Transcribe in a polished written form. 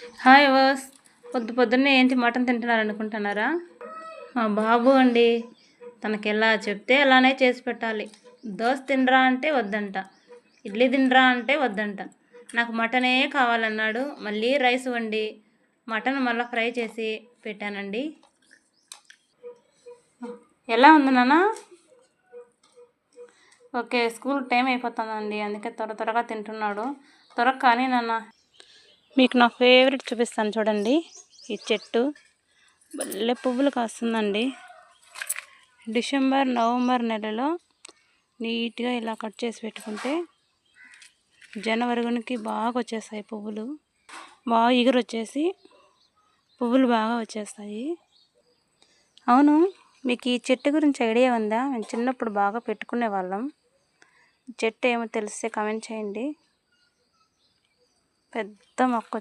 Hi was పొద్దున్నే ఏంటి mutton తింటున్నారు అనుకుంటున్నారా? మా బాబు అండి, తనకి ఎలా చెప్తే అలానే చేసి పెట్టాలి. దోశ తినరా అంటే వద్దంట, ఇడ్లీ తినరా అంటే వద్దంట. నాకు మటనే కావాలన్నాడు. మళ్ళీ రైస్ వండి మటన్ మళ్ళీ ఫ్రై చేసి పెట్టానండి. ఎలా ఉంది నాన్న? ఓకే, స్కూల్ టైం అయిపోతుందండి, అందుకే త్వరగా తింటున్నాడు. కానీ నాన్న, మీకు నా ఫేవరెట్ చూపిస్తాను చూడండి. ఈ చెట్టు భలే పువ్వులు కాస్తుందండి. డిసెంబర్ నవంబర్ నెలలో నీట్గా ఇలా కట్ చేసి పెట్టుకుంటే జనవరికి బాగా వచ్చేస్తాయి పువ్వులు. బాగా ఎగురు వచ్చేసి పువ్వులు బాగా వచ్చేస్తాయి. అవును, మీకు ఈ చెట్టు గురించి ఐడియా ఉందా? మేము చిన్నప్పుడు బాగా పెట్టుకునే వాళ్ళం. చెట్టు ఏమో తెలిస్తే కామెంట్ చేయండి. పెద్ద మొక్క